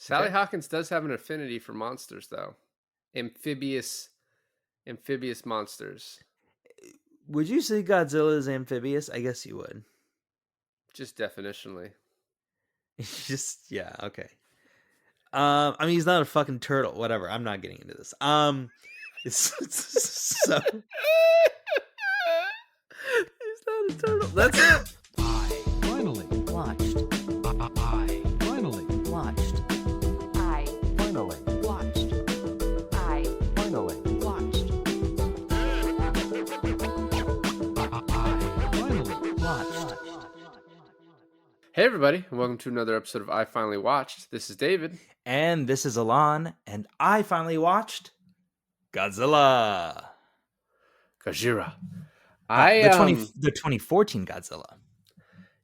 Sally Okay. Hawkins does have an affinity for monsters, though. Amphibious, amphibious monsters. Would you say Godzilla is amphibious? I guess you would. Just definitionally. Just yeah, okay. I mean, he's not a fucking turtle. Whatever. I'm not getting into this. So He's not a turtle. That's it. I finally Watched. I finally Watched. I finally Watched. I finally watched. I finally Watched. Hey, everybody, and welcome to another episode of I Finally Watched. This is David. and this is Alon, and I finally watched Godzilla. Gajira. The 2014 Godzilla.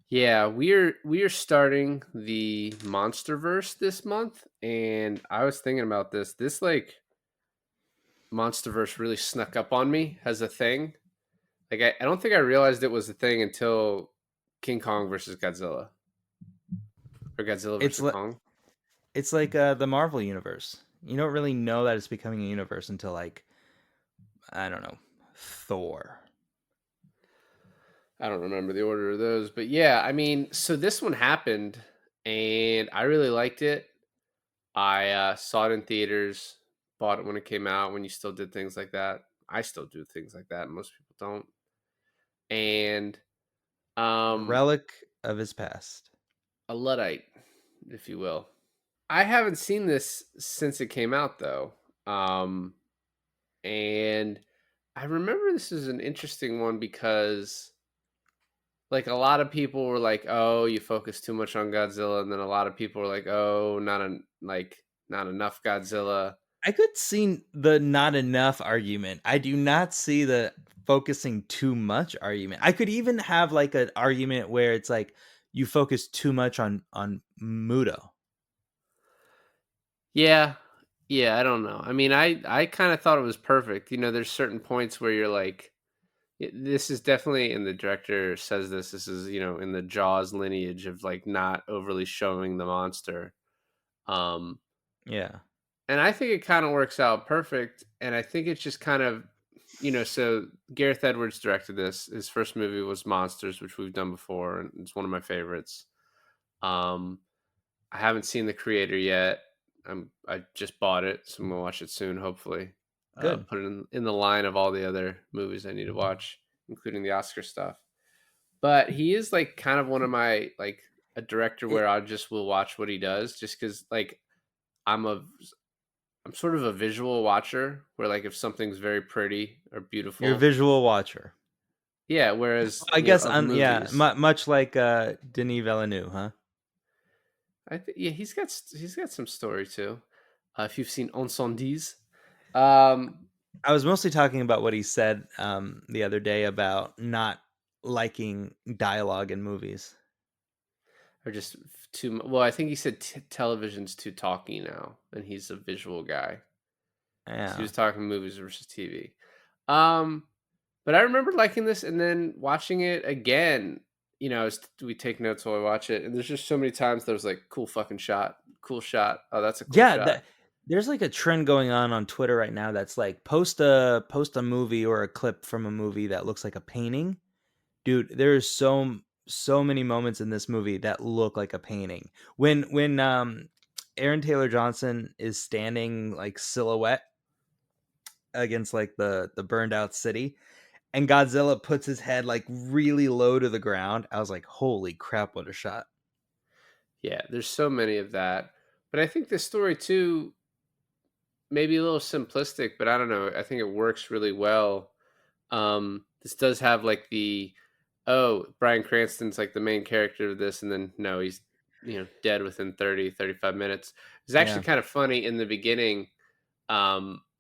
Yeah, we're starting the MonsterVerse this month, and I was thinking about this. This like MonsterVerse really snuck up on me as a thing. Like I don't think I realized it was a thing until King Kong versus Godzilla. Or Godzilla It's versus li- Kong. it's like the Marvel universe. You don't really know that it's becoming a universe until like I don't know, Thor. I don't remember the order of those, but yeah, I mean, so this one happened, and I really liked it. I saw it in theaters, bought it when it came out. When you still did things like that, I still do things like that. Most people don't, and A relic of his past. a luddite, if you will. I haven't seen this since it came out, though, and I remember this is an interesting one because like a lot of people were like, "Oh, you focus too much on Godzilla," and then a lot of people were like, "Oh, not enough Godzilla." I could see the not enough argument. I do not see the focusing too much argument. I could even have like an argument where it's like you focus too much on Muto. Yeah, yeah, I don't know. I mean, I kind of thought it was perfect. You know, there's certain points where you're like, this is definitely, and the director says this. This is in the Jaws lineage of like not overly showing the monster. Um, Yeah. And I think it kind of works out perfect. And I think it's just kind of, so Gareth Edwards directed this. His first movie was Monsters, which we've done before, and it's one of my favorites. Um, I haven't seen the creator yet. I just bought it, so I'm gonna watch it soon. Hopefully, Good. put it in the line of all the other movies I need to watch, including the Oscar stuff. But he is like kind of one of my like a director It, where I just will watch what he does, just because like I'm a I'm sort of a visual watcher where like if something's very pretty or you're a beautiful. visual watcher. Yeah, whereas, I guess of yeah, movies, much like Denis Villeneuve, huh? I think yeah, he's got some story too. If you've seen Incendies, um I was mostly talking about what he said the other day about not liking dialogue in movies. or just well, I think he said television's too talky now and he's a visual guy. So he Yeah. was talking movies versus TV. Um but I remember liking this and then watching it again. We take notes while we watch it, and there's just so many times there's like cool fucking shot, cool shot. Oh, that's a cool Yeah, shot. there's like a trend going on Twitter right now that's like post a movie or a clip from a movie that looks like a painting. Dude, there's so many moments in this movie that look like a painting. When Aaron Taylor Johnson is standing like silhouette against like the burned out city and Godzilla puts his head like really low to the ground, I was like, "Holy crap, what a shot." Yeah, there's so many of that. But I think this story too, maybe a little simplistic, but I don't know. I think it works really well. This does have like Bryan Cranston's like the main character of this, and then no, he's dead within 35 minutes. It's actually Yeah. kind of funny in the beginning.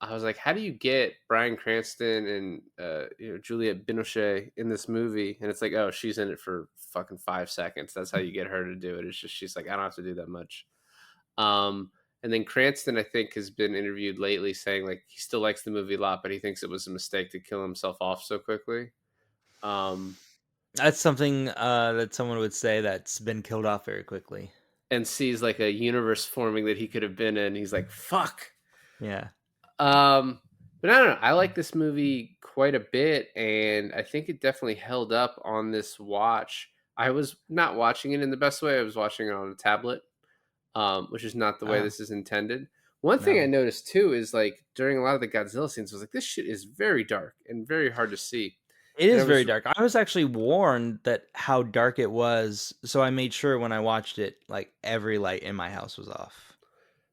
I was like, how do you get Bryan Cranston and Juliette Binoche in this movie? And it's like, oh, she's in it for fucking 5 seconds. That's how you get her to do it. It's just she's like, I don't have to do that much. Um, and then Cranston, I think, has been interviewed lately saying like he still likes the movie a lot, but he thinks it was a mistake to kill himself off so quickly. Um, That's something that someone would say that's been killed off very quickly. and sees like a universe forming that he could have been in. He's like, "Fuck." Yeah. Um, but I don't know. I like this movie quite a bit, and I think it definitely held up on this watch. I was not watching it in the best way. I was watching it on a tablet, which is not the way Oh, this is intended. One thing I no. noticed too is like during a lot of the Godzilla scenes, I was like, this shit is very dark and very hard to see. It And I is very was dark. I was actually warned that how dark it was, so I made sure when I watched it, like, every light in my house was off.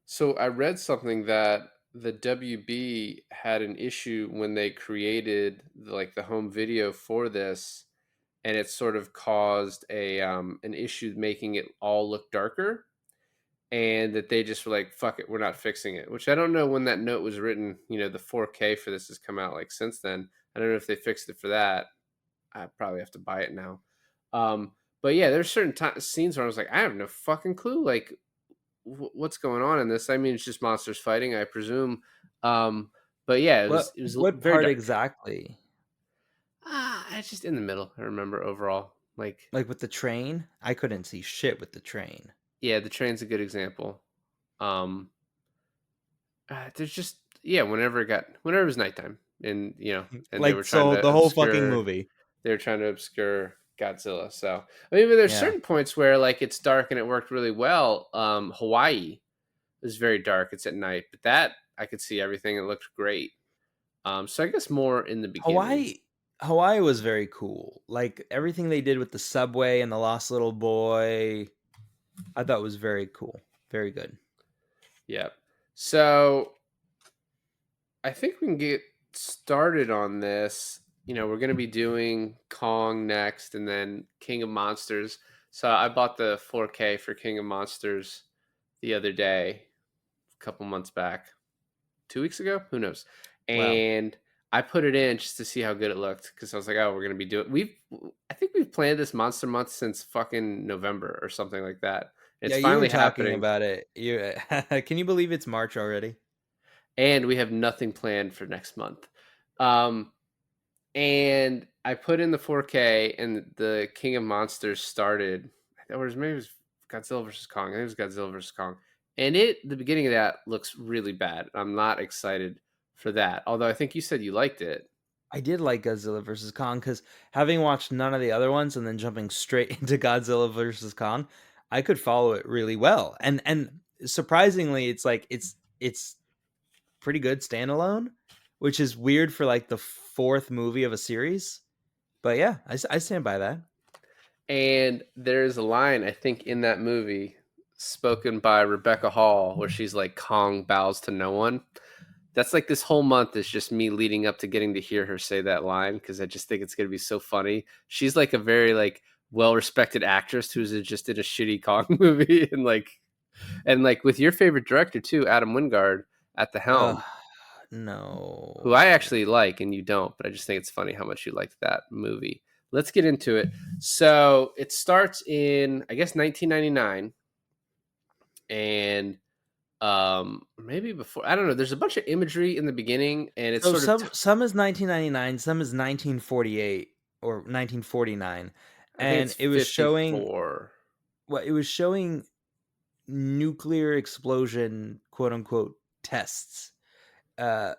So I read something that the WB had an issue when they created like the home video for this, and it sort of caused a an issue making it all look darker, and that they just were like, "Fuck it, we're not fixing it." Which I don't know when that note was written. You know, the 4K for this has come out like since then. I don't know if they fixed it for that. I probably have to buy it now. But yeah, there's certain scenes where I was like, I have no fucking clue. Like, what's going on in this? I mean, it's just monsters fighting, I presume. But yeah, it was What very part dark. exactly? It's just in the middle. I remember overall, like, Like, with the train? I couldn't see shit with the train. yeah, the train's a good example. Um, there's just yeah, whenever it was nighttime, and and they Like, were trying so to the whole fucking obscure movie. they were trying to obscure Godzilla. So I mean, but there's Yeah. certain points where like it's dark and it worked really well. Hawaii is very dark. It's at night, but that I could see everything. It looked great. So I guess more in the beginning. Hawaii Hawaii was very cool. Like, everything they did with the subway and the lost little boy, I thought was very cool. Very good. Yep. So I think we can get started on this. We're going to be doing Kong next and then King of Monsters. So I bought the 4K for King of Monsters the other day, a couple months back, 2 weeks ago, who knows? Wow. And I put it in just to see how good it looked because I was like, oh, we're going to be doing. I think we've planned this Monster Month since fucking November or something like that. It's Yeah, you were finally talking happening. about it. You can you believe it's March already? And we have nothing planned for next month. Um, and I put in the 4K, and the King of Monsters started. Or maybe it was Godzilla versus Kong. I think it was Godzilla versus Kong, and the beginning of that looks really bad. I'm not excited for that. Although I think you said you liked it, I did like Godzilla versus Kong because having watched none of the other ones and then jumping straight into Godzilla versus Kong, I could follow it really well. And surprisingly, it's like it's pretty good standalone, which is weird for like the fourth movie of a series. But yeah, I stand by that. and there's a line I think in that movie spoken by Rebecca Hall where she's like, "Kong bows to no one." That's like this whole month is just me leading up to getting to hear her say that line because I just think it's gonna be so funny. She's like a very like well-respected actress who's just in a shitty Kong movie, and like with your favorite director too, Adam Wingard at the Ugh, helm, who I no. actually like and you don't, but I just think it's funny how much you liked that movie. Let's get into it. So it starts in I guess 1999, and maybe before, I don't know, there's a bunch of imagery in the beginning, and it's So sort of some is 1999, some is 1948 or 1949, I think it's and it was showing 54. nuclear explosion, quote unquote, tests. Uh,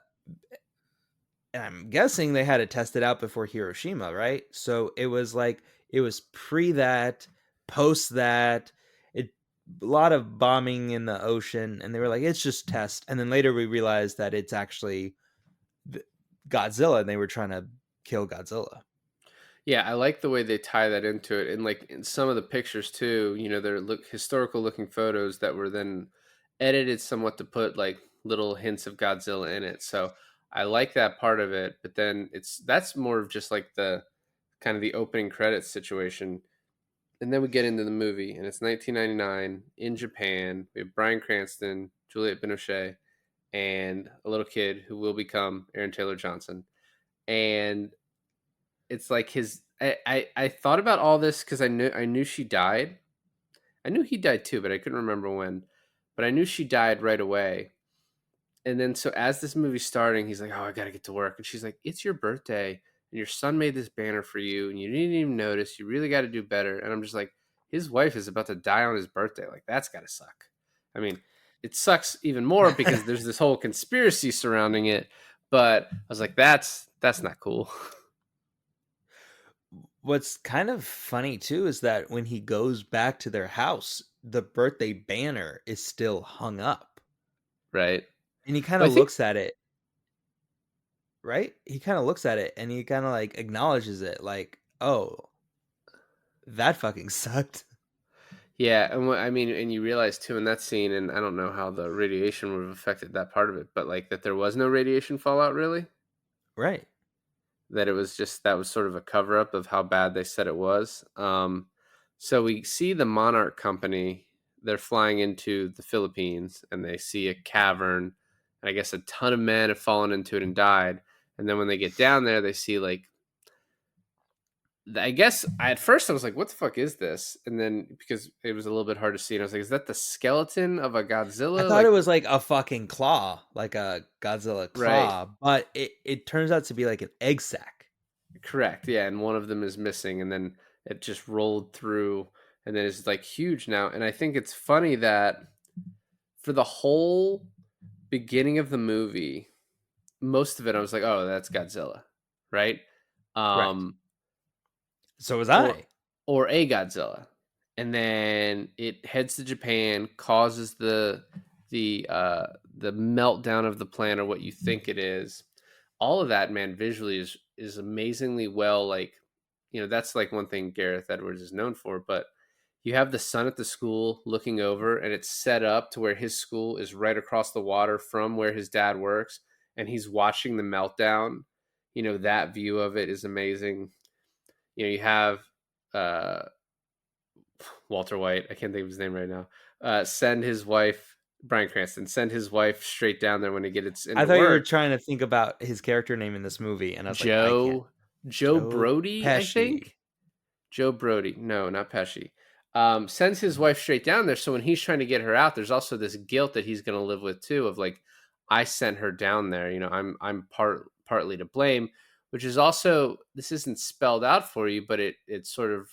and I'm guessing they had it tested out before Hiroshima, right? So it was like it was pre that, post that, it a lot of bombing in the ocean, and they were like, it's just test. And then later we realized that it's actually Godzilla, and they were trying to kill Godzilla. Yeah, I like the way they tie that into it, and like in some of the pictures too. They're historical looking photos that were then edited somewhat to put like little hints of Godzilla in it. So I like that part of it, but then that's more of just like the kind of the opening credits situation. And then we get into the movie, and it's 1999 in Japan. We have Bryan Cranston, Juliette Binoche, and a little kid who will become Aaron Taylor Johnson. And it's like I thought about all this because I knew she died. I knew he died too, but I couldn't remember when. But I knew she died right away. And then so as this movie's starting, he's like, "Oh, I gotta get to work," and she's like, "It's your birthday, and your son made this banner for you, and you didn't even notice. You really got to do better." And I'm just like, his wife is about to die on his birthday. Like, that's got to suck. I mean, it sucks even more because there's this whole conspiracy surrounding it. But I was like, that's not cool. What's kind of funny too is that when he goes back to their house, the birthday banner is still hung up. Right. And he kind Well, of I think looks at it, right? He kind of looks at it and he kind of like acknowledges it like, "Oh, that fucking sucked." yeah, and I mean, and you realize too in that scene, and I don't know how the radiation would have affected that part of it, but like that there was no radiation fallout really. Right. That it was just that was sort of a cover up of how bad they said it was. So we see the Monarch Company. They're flying into the Philippines, and they see a cavern. And I guess a ton of men have fallen into it and died. And then when they get down there, they see like I guess at first I was like, "What the fuck is this?" And then because it was a little bit hard to see, and I was like, "Is that the skeleton of a I Godzilla?" thought it Like, was like a fucking claw, like a Godzilla right, claw, but it turns out to be like an egg sac. correct, yeah. And one of them is missing, and then it just rolled through, and then it's like huge now. And I think it's funny that for the whole beginning of the movie, most of it I was like, "Oh, that's Godzilla," right? Right. Um, So was or I. or a Godzilla, and then it heads to Japan, causes the meltdown of the plan or what you think it is. All of that, man, visually is amazingly well. Like, that's like one thing Gareth Edwards is known for. But you have the sun at the school looking over, and it's set up to where his school is right across the water from where his dad works, and he's watching the meltdown. That view of it is amazing. You have uh, Walter White. I can't think of his name right now. Send his wife, Bryan Cranston, send his wife straight down there when he gets I into thought you were work. trying to think about his character name in this movie, and I was like, I can't. Joe Joe Brody, I Pesci. think. Joe Brody. No, not Pesci. Sends his wife straight down there. So when he's trying to get her out, there's also this guilt that he's going to live with too. Of like, I sent her down there. I'm partly to blame. Which is also, this isn't spelled out for you, but it sort of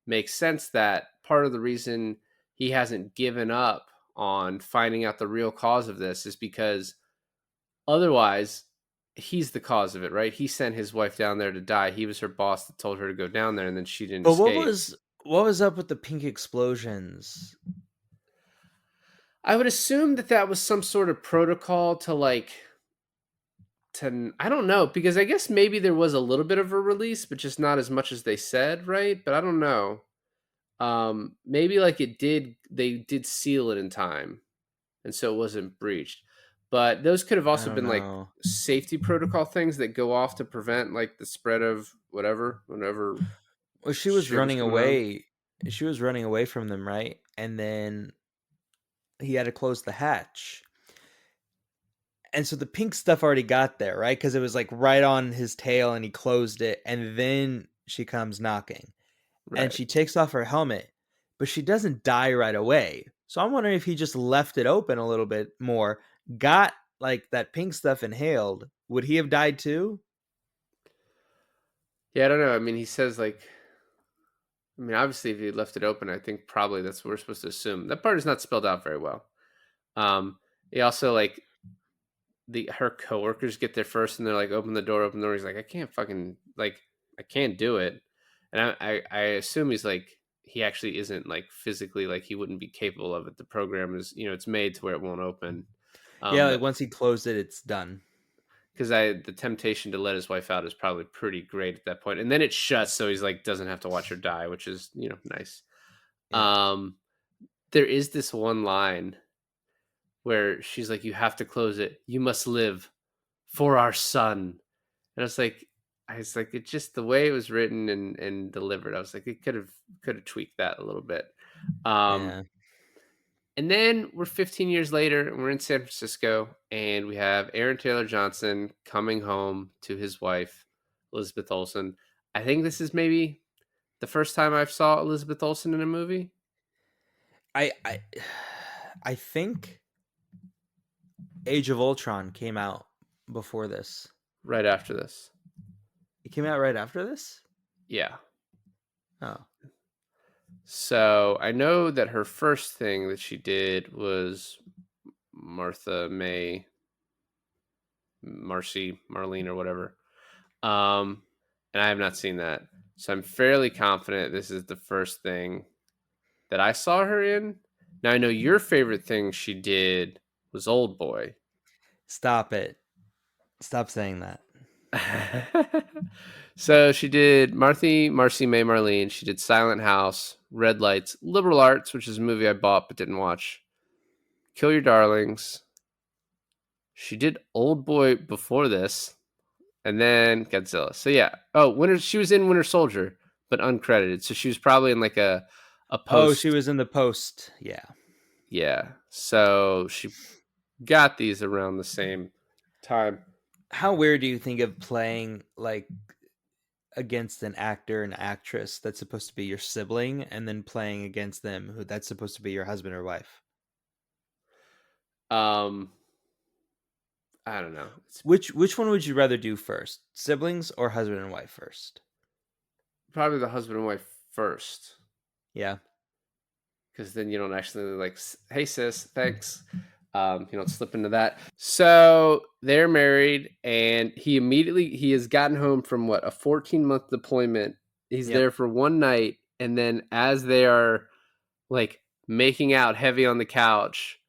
makes sense that part of the reason he hasn't given up on finding out the real cause of this is because otherwise he's the cause of it, right? He sent his wife down there to die. He was her boss that told her to go down there, and then she didn't But escape. what was up with the pink explosions? I would assume that was some sort of protocol to like to I don't know, because I guess maybe there was a little bit of a release, but just not as much as they said, right? But I don't know. Maybe like they did seal it in time, and so it wasn't breached. But those could have I also don't been like know. safety protocol things that go off to prevent like the spread of whatever Well, she was shit was running going on. away. She was running away from them, right? And then he had to close the hatch. And so the pink stuff already got there, right? Because it was like right on his tail and he closed it. And then she comes knocking and Right. she takes off her helmet, but she doesn't die right away. So I'm wondering if he just left it open a little bit more, got like that pink stuff inhaled. Would he have died too? Yeah, I don't know. I mean, he says like, I mean, obviously, if he left it open, I think probably that's what we're supposed to assume. That part is not spelled out very well. He also like her coworkers get there first, and they're like, open the door. He's like, I can't fucking like, I can't do it. And I assume he's like, he actually isn't like physically like he wouldn't be capable of it. The program is, it's made to where it won't open. Yeah, like That once he closed it, it's done. because the temptation to let his wife out is probably pretty great at that point, and then it shuts, so he's like doesn't have to watch her die, which is nice. Yeah. Um, there is this one line where she's like, "You have to close it. You must live for our son." And I was like, it just the way it was written and delivered. I was like, it could have tweaked that a little bit. Um, Yeah. and then we're 15 years later, and we're in San Francisco, and we have Aaron Taylor Johnson coming home to his wife, Elizabeth Olsen. I think this is maybe the first time I've saw Elizabeth Olsen in a movie. I I think Age of Ultron came out before this. Right after this, It came out right after this? yeah. Oh. So I know that her first thing that she did was Marcy, Marlene, or whatever. Um, and I have not seen that. So I'm fairly confident this is the first thing that I saw her in. Now I know your favorite thing she did was Old Boy. Stop it. Stop saying that. So she did Marcy, May, Marlene. She did Silent House, Red Lights, Liberal Arts, which is a movie I bought but didn't watch. Kill Your Darlings. She did Old Boy before this, and then Godzilla. So yeah. Oh, Winter. She was in Winter Soldier, but uncredited. So she was probably in like a Oh, she post. was in the post. Yeah. Yeah. So she got these around the same time. How weird do you think of playing like against an actor and actress that's supposed to be your sibling and then playing against them who that's supposed to be your husband or wife? Um, I don't know. It's Which one would you rather do first? Siblings or husband and wife first? probably the husband and wife first, Yeah. because then you don't actually like, hey sis, thanks. You don't slip into that. So they're married, and he has gotten home from what, a 14-month deployment. He's Yep. there for one night, and then as they are like making out heavy on the couch,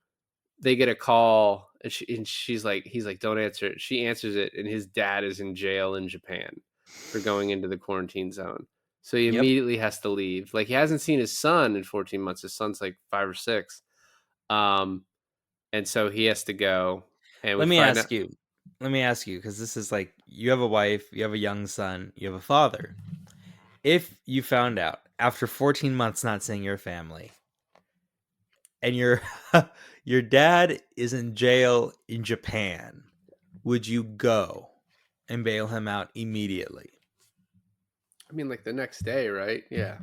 they get a call, and he's like, don't answer it. She answers it, and his dad is in jail in Japan for going into the quarantine zone. So he Yep. immediately has to leave. Like, he hasn't seen his son in 14 months. His son's like 5 or 6. And so he has to go, and we Let me find out. ask you. Let me ask you, because this is like you have a wife, you have a young son, you have a father. If you found out after 14 months not seeing your family and your your dad is in jail in Japan, would you go and bail him out immediately? I mean, like the next day, right? Yeah.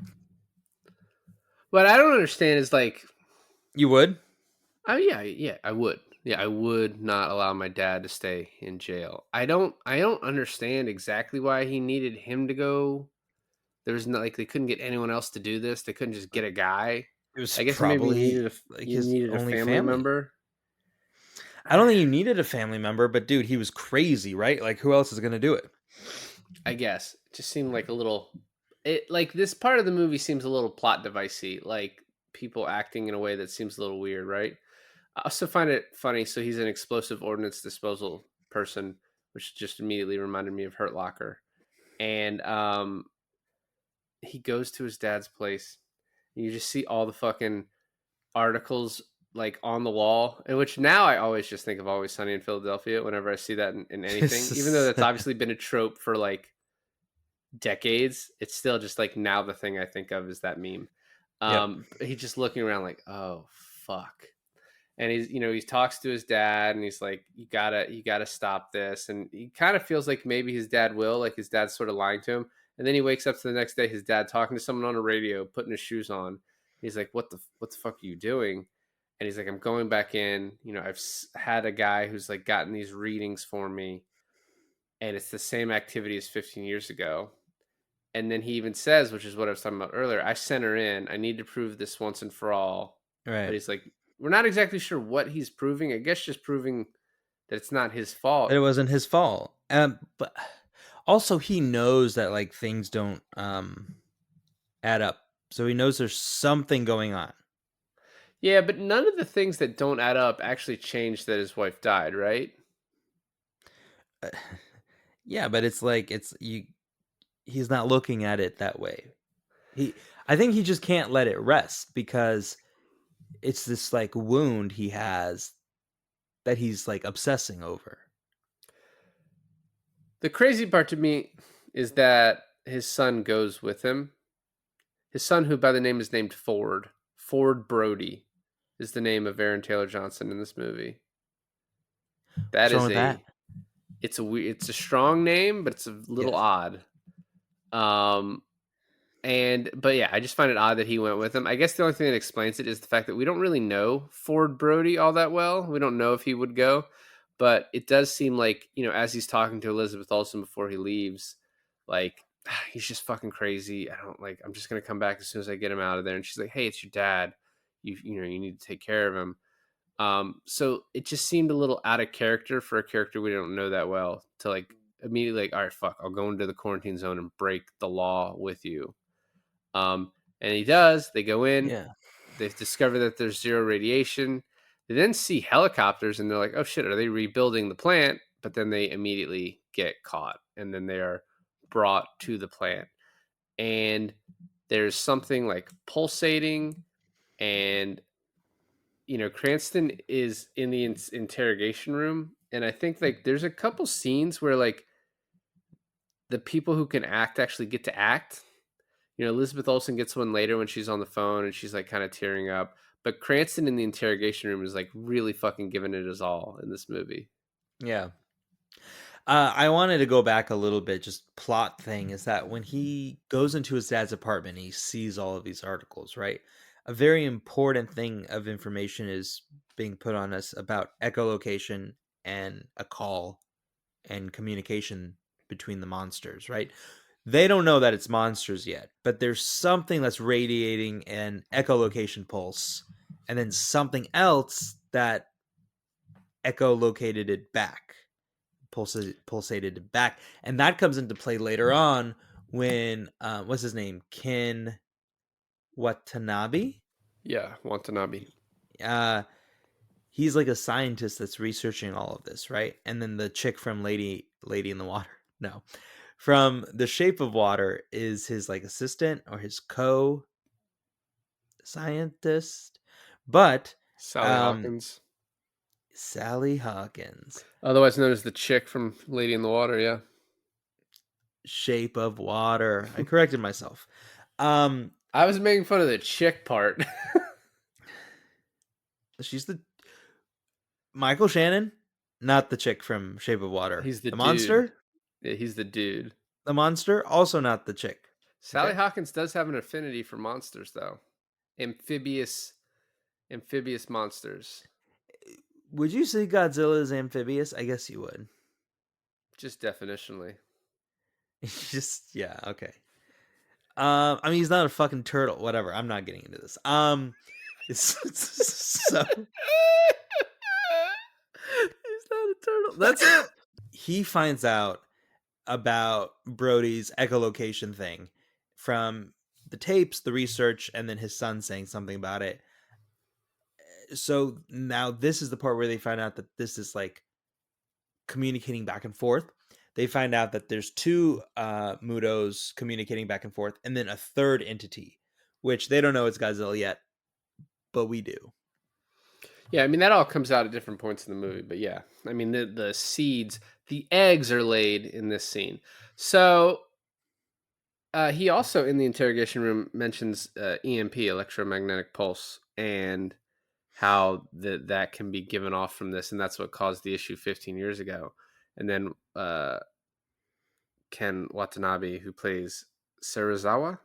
What I don't understand is like, You would? oh yeah, I would. Yeah, I would not allow my dad to stay in jail. I don't understand exactly why he needed him to go. There's no, like, they couldn't get anyone else to do this. They couldn't just get a guy. It was I guess maybe probably like you his needed a only family family. member. I don't think you needed a family member, but dude, he was crazy, right? Like who else is going to do it? I guess it just seemed like a little. It like this part of the movie seems a little plot devicey, like people acting in a way that seems a little weird, right? I also find it funny. So he's an explosive ordnance disposal person, which just immediately reminded me of Hurt Locker. And he goes to his dad's place, and you just see all the fucking articles like on the wall, in which now I always just think of Always Sunny in Philadelphia whenever I see that in anything, even though that's obviously been a trope for like decades. It's still just like now the thing I think of is that meme. Yep. He's just looking around like, oh fuck. And he talks to his dad, and he's like, you gotta stop this. And he kind of feels like maybe his dad will, like his dad's sort of lying to him. And then he wakes up to the next day, his dad talking to someone on a radio, putting his shoes on. He's like, what the fuck are you doing? And he's like, I'm going back in. I've had a guy who's like gotten these readings for me, and it's the same activity as 15 years ago. And then he even says, which is what I was talking about earlier, I sent her in. I need to prove this once and for all. But Right. he's like, we're not exactly sure what he's proving. I guess just proving that it's not his fault. It wasn't his fault. But also he knows that like things don't add up. So he knows there's something going on. Yeah, but none of the things that don't add up actually change that his wife died, right? Uh, Yeah, but it's like he's not looking at it that way. I think he just can't let it rest because it's this like wound he has that he's like obsessing over. The crazy part to me is that his son goes with him. His son, who by the name is named Ford. Ford Brody is the name of Aaron Taylor Johnson in this movie. That What's wrong is with that? it's a strong name, but it's a little Yes. odd. But yeah, I just find it odd that he went with him. I guess the only thing that explains it is the fact that we don't really know Ford Brody all that well. We don't know if he would go, but it does seem like, as he's talking to Elizabeth Olsen before he leaves, like he's just fucking crazy. I don't like. I'm just gonna come back as soon as I get him out of there. And she's like, hey, it's your dad. You need to take care of him. So it just seemed a little out of character for a character we don't know that well to like immediately like, all right, fuck, I'll go into the quarantine zone and break the law with you. And he does. They go in. Yeah. They discover that there's zero radiation. They then see helicopters and they're like, oh shit, are they rebuilding the plant? But then they immediately get caught and then they are brought to the plant. And there's something like pulsating, and Cranston is in the interrogation room, and I think like there's a couple scenes where like the people who can act actually get to act. Elizabeth Olsen gets one later when she's on the phone and she's like kind of tearing up. But Cranston in the interrogation room is like really fucking giving it his all in this movie. Yeah. I wanted to go back a little bit, just plot thing is that when he goes into his dad's apartment, he sees all of these articles, right? A very important thing of information is being put on us about echolocation and a call and communication between the monsters, right? They don't know that it's monsters yet, but there's something that's radiating an echolocation pulse, and then something else that echolocated it back, pulsated it back, and that comes into play later on when what's his name, Ken Watanabe. Yeah, Watanabe. He's like a scientist that's researching all of this, right? And then the chick from Lady in the Water, no, from The Shape of Water is his like assistant or his co-scientist, but Sally Hawkins, Sally Hawkins, otherwise known as the chick from Lady in the Water. Yeah, Shape of Water. I corrected myself. I was making fun of the chick part. She's the Michael Shannon, not the chick from Shape of Water. He's the dude. Monster. Yeah, he's the dude. The monster, also not the chick. Sally Okay. Hawkins does have an affinity for monsters, though. Amphibious monsters. Would you say Godzilla is amphibious? I guess you would. Just definitionally. Just yeah, okay. I mean, he's not a fucking turtle. Whatever. I'm not getting into this. So he's not a turtle. That's it. He finds out about Brody's echolocation thing from the tapes, the research, and then his son saying something about it. So now this is the part where they find out that this is like communicating back and forth. They find out that there's two Mutos communicating back and forth, and then a third entity, which they don't know it's Godzilla yet, but we do. Yeah, I mean, that all comes out at different points in the movie, but yeah. I mean, the seeds, the eggs are laid in this scene. So he also, in the interrogation room, mentions EMP, electromagnetic pulse, and how that can be given off from this, and that's what caused the issue 15 years ago. And then Ken Watanabe, who plays Serizawa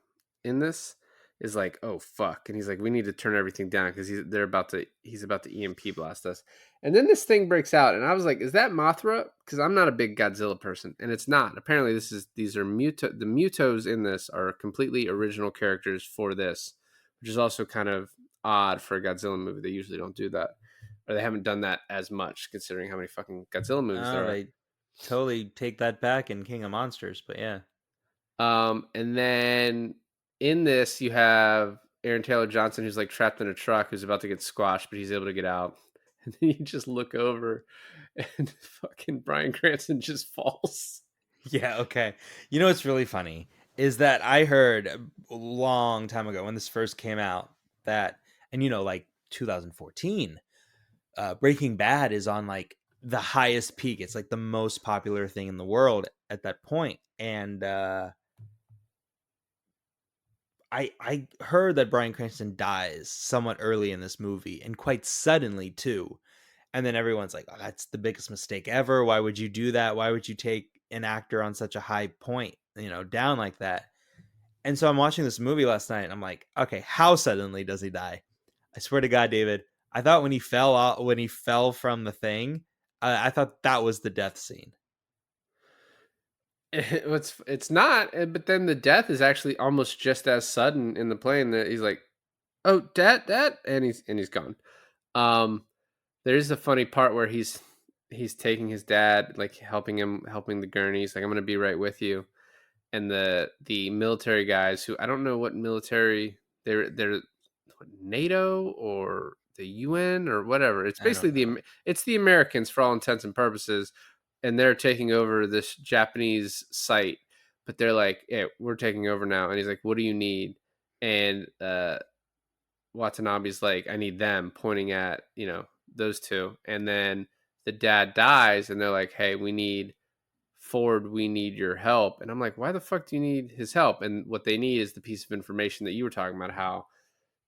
in this, is like, oh fuck, and he's like, we need to turn everything down because he's about to EMP blast us. And then this thing breaks out, and I was like, is that Mothra? Because I'm not a big Godzilla person, and it's not. Apparently, these are the Mutos in this are completely original characters for this, which is also kind of odd for a Godzilla movie. They usually don't do that, or they haven't done that as much, considering how many fucking Godzilla movies there are. They totally take that back in King of Monsters, but yeah. And then in this, you have Aaron Taylor Johnson, who's like trapped in a truck, who's about to get squashed, but he's able to get out. And then you just look over, and fucking Bryan Cranston just falls. Yeah, okay. You know what's really funny is that I heard a long time ago when this first came out that, and like 2014, Breaking Bad is on like the highest peak. It's like the most popular thing in the world at that point. And I heard that Bryan Cranston dies somewhat early in this movie, and quite suddenly too. And then everyone's like, oh, that's the biggest mistake ever. Why would you do that? Why would you take an actor on such a high point, down like that? And so I'm watching this movie last night, and I'm like, okay, how suddenly does he die? I swear to God, David, I thought when he fell from the thing, I thought that was the death scene. It's not, but then the death is actually almost just as sudden in the plane that he's like, "Oh, dad," and he's gone. Um, there is a funny part where he's taking his dad, like helping the gurneys, like I'm gonna be right with you, and the military guys who I don't know what military they're what, NATO or the UN or whatever. It's I basically don't know. it's the Americans for all intents and purposes, and they're taking over this Japanese site. But they're like, "Yeah, we're taking over now," and he's like, "What do you need?" And Watanabe's like, "I need them," pointing at those two, and then the dad dies, and they're like, "Hey, we need." Ford, we need your help. And I'm like, why the fuck do you need his help? And what they need is the piece of information that you were talking about, how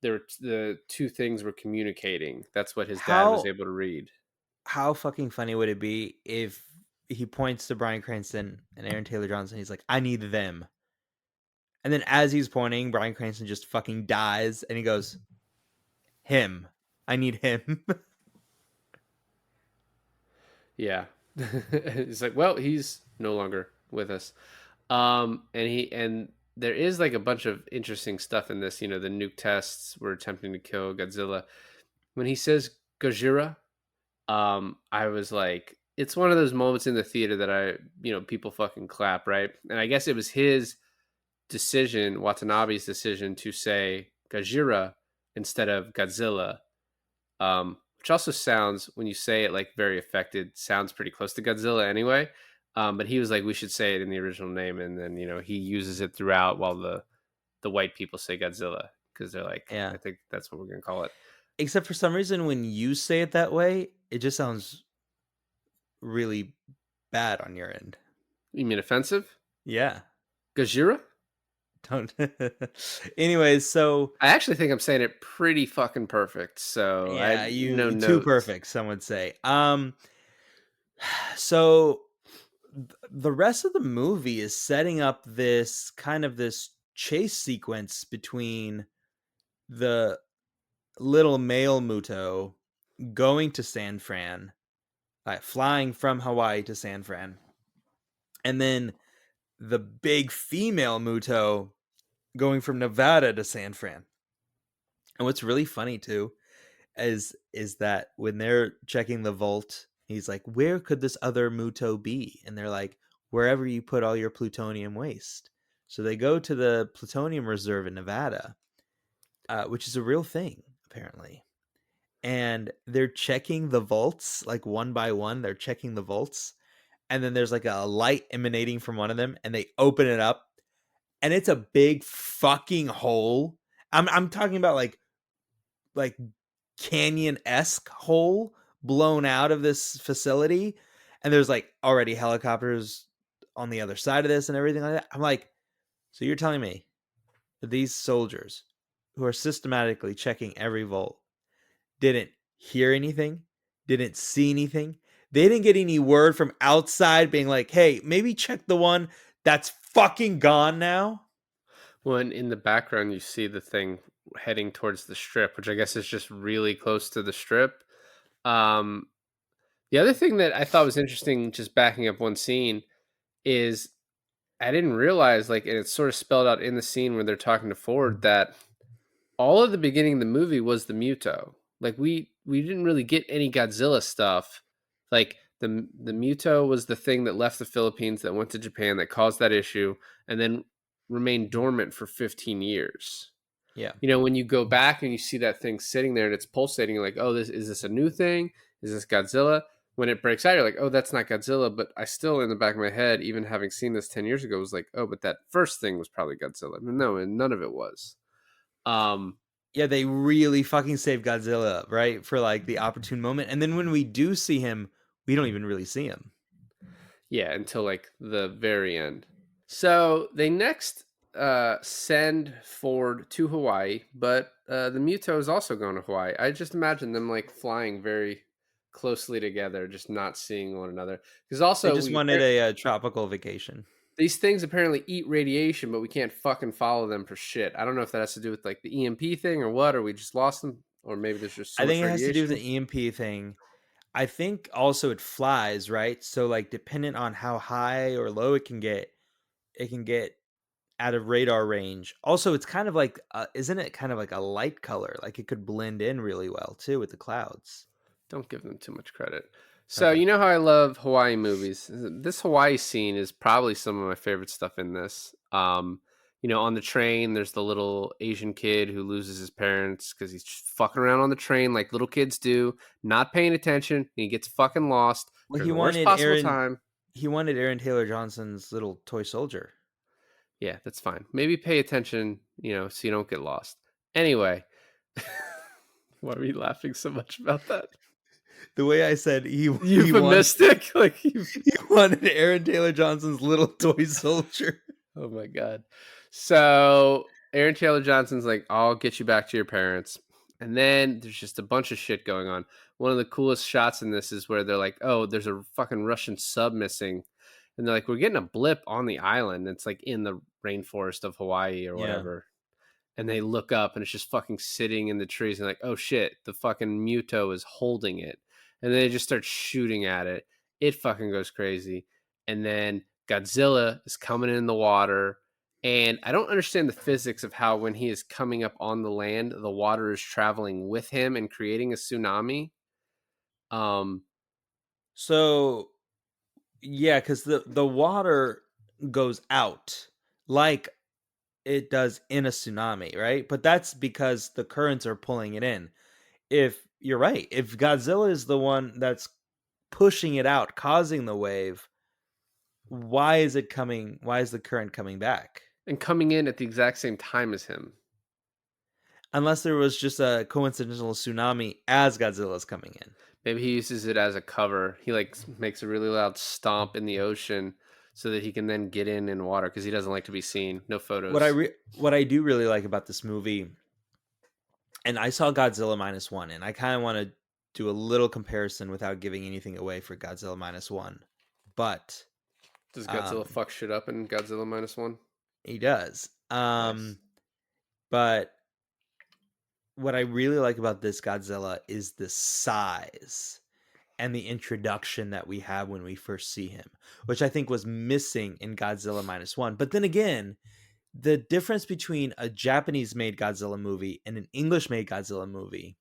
the two things were communicating. That's what his dad was How able to read. how fucking funny would it be if he points to Bryan Cranston and Aaron Taylor Johnson? He's like, "I need them," and then as he's pointing, Bryan Cranston just fucking dies, and he goes, "Him, I need him." Yeah. It's like, well, he's no longer with us. And there is like a bunch of interesting stuff in this. The nuke tests were attempting to kill Godzilla. When he says Gojira, I was like, it's one of those moments in the theater that people fucking clap, right? And I guess it was his decision, Watanabe's decision, to say Gajira instead of Godzilla, which also sounds, when you say it like very affected, sounds pretty close to Godzilla anyway. But he was like, we should say it in the original name, and then he uses it throughout while the white people say Godzilla because they're like, Yeah. I think that's what we're gonna call it. Except for some reason, when you say it that way, it just sounds really bad on your end. You mean offensive? Yeah. Gajira? Don't. Anyways, so I actually think I'm saying it pretty fucking perfect. So I yeah, had no too notes. perfect, some would say. So the rest of the movie is setting up this chase sequence between the little male Muto going to San Fran, flying from Hawaii to San Fran, and then the big female Muto going from Nevada to San Fran. And what's really funny too is that when they're checking the vault, he's like, "Where could this other Muto be?" And they're like, "Wherever you put all your plutonium waste." So they go to the plutonium reserve in Nevada, which is a real thing apparently. And they're checking the vaults like one by one. They're checking the vaults, and then there's like a light emanating from one of them, and they open it up, and it's a big fucking hole. I'm talking about like canyon-esque hole blown out of this facility, and there's like already helicopters on the other side of this and everything like that. I'm like, so you're telling me that these soldiers who are systematically checking every vault didn't hear anything, didn't see anything, they didn't get any word from outside being like, "Hey, maybe check the one that's fucking gone now"? When in the background you see the thing heading towards the strip, which I guess is just really close to the strip. Um, the other thing that I thought was interesting, just backing up one scene, is I didn't realize, like, and it's sort of spelled out in the scene where they're talking to Ford, that all of the beginning of the movie was the Muto. Like we didn't really get any Godzilla stuff. Like the Muto was the thing that left the Philippines, that went to Japan, that caused that issue, and then remained dormant for 15 years. Yeah. When you go back and you see that thing sitting there and it's pulsating, you're like, oh, this a new thing? Is this Godzilla? When it breaks out, you're like, oh, that's not Godzilla. But I still, in the back of my head, even having seen this 10 years ago, was like, oh, but that first thing was probably Godzilla. No, and none of it was. Um, Yeah, they really fucking save Godzilla, right? For like the opportune moment. And then when we do see him, we don't even really see him. yeah, until like the very end. So they next send Ford to Hawaii, but the Muto is also going to Hawaii. I just imagine them like flying very closely together, just not seeing one another. Because They also just wanted a tropical vacation. these things apparently eat radiation, but we can't fucking follow them for shit. I don't know if that has to do with like the EMP thing or what, or we just lost them, or maybe there's just so I much think it has to do with radiation. the EMP thing. I think also it flies, right? So like dependent on how high or low it can get, it can get out of radar range. Also, it's kind of like, isn't it kind of like a light color? Like it could blend in really well too with the clouds. Don't give them too much credit. So Okay. you know how I love Hawaii movies. This Hawaii scene is probably some of my favorite stuff in this. On the train, there's the little Asian kid who loses his parents because he's just fucking around on the train like little kids do, not paying attention. And he gets fucking lost Well, during the worst possible time. he wanted Aaron Taylor Johnson's little toy soldier. Yeah, that's fine. Maybe pay attention, so you don't get lost. Anyway, why are you laughing so much about that? The way I said he wanted, Euphemistic, like he wanted Aaron Taylor Johnson's little toy soldier. Oh my god. So Aaron Taylor Johnson's like, I'll get you back to your parents. And then there's just a bunch of shit going on. One of the coolest shots in this is where they're like, oh, there's a fucking Russian sub missing. And they're like, we're getting a blip on the island. It's like in the rainforest of Hawaii or Yeah. whatever. And they look up and it's just fucking sitting in the trees and like, oh shit, the fucking Muto is holding it. And then they just start shooting at it. It fucking goes crazy. And then Godzilla is coming in the water. And I don't understand the physics of how when he is coming up on the land, the water is traveling with him and creating a tsunami. So yeah, because the water goes out like it does in a tsunami, right? But that's because the currents are pulling it in. If you're right, if Godzilla is the one that's pushing it out, causing the wave, why is it coming? Why is the current coming back? And coming in at the exact same time as him. Unless there was just a coincidental tsunami as Godzilla's coming in. Maybe he uses it as a cover. He like makes a really loud stomp in the ocean so that he can then get in water because he doesn't like to be seen. No photos. What I do really like about this movie, and I saw Godzilla -1, and I kind of want to do a little comparison without giving anything away for Godzilla -1, but does Godzilla fuck shit up in Godzilla -1? He does. Nice. But what I really like about this Godzilla is the size and the introduction that we have when we first see him, which I think was missing in Godzilla -1. But then again, the difference between a Japanese-made Godzilla movie and an English-made Godzilla movie,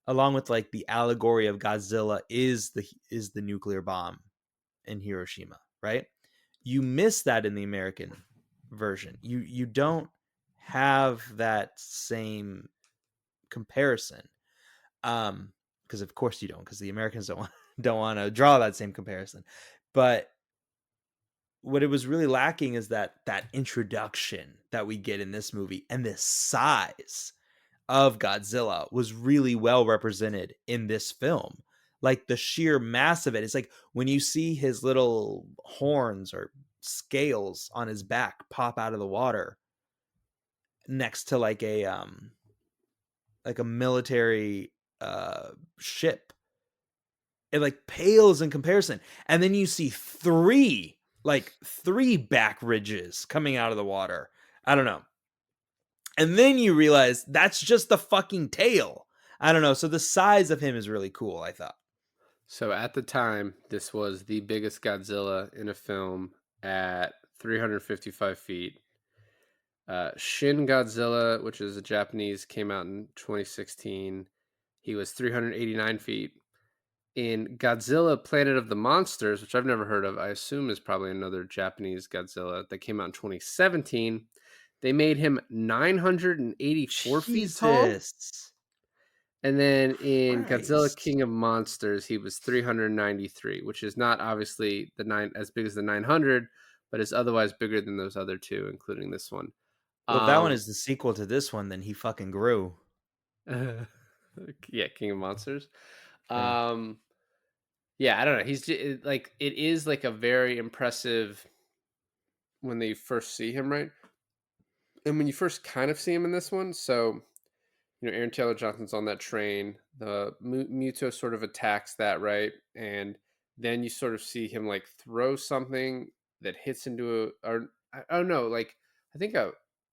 along with like the allegory of Godzilla is the nuclear bomb in Hiroshima, right? You miss that in the American version. You don't have that same comparison, because of course you don't, because the Americans don't want to draw that same comparison. But what it was really lacking is that introduction that we get in this movie, and the size of Godzilla was really well represented in this film. Like the sheer mass of it. It's like when you see his little horns or scales on his back pop out of the water next to like a military ship, it like pales in comparison. And then you see three back ridges coming out of the water. I don't know. And then you realize that's just the fucking tail. I don't know. So the size of him is really cool, I thought. So at the time, this was the biggest Godzilla in a film at 355 feet. Shin Godzilla, which is a Japanese, came out in 2016. He was 389 feet. In Godzilla Planet of the Monsters, which I've never heard of, I assume is probably another Japanese Godzilla that came out in 2017, they made him 984 feet tall. And then in Godzilla King of Monsters, he was 393, which is not obviously as big as the 900, but is otherwise bigger than those other two, including this one. Well, if that one is the sequel to this one, then he fucking grew. Yeah, King of Monsters. Yeah. Yeah, I don't know. He's just, like, it is like a very impressive when they first see him, right? And when you first kind of see him in this one, so Aaron Taylor Johnson's on that train. The Muto sort of attacks that, right? And then you sort of see him like throw something that hits into I don't know, like I think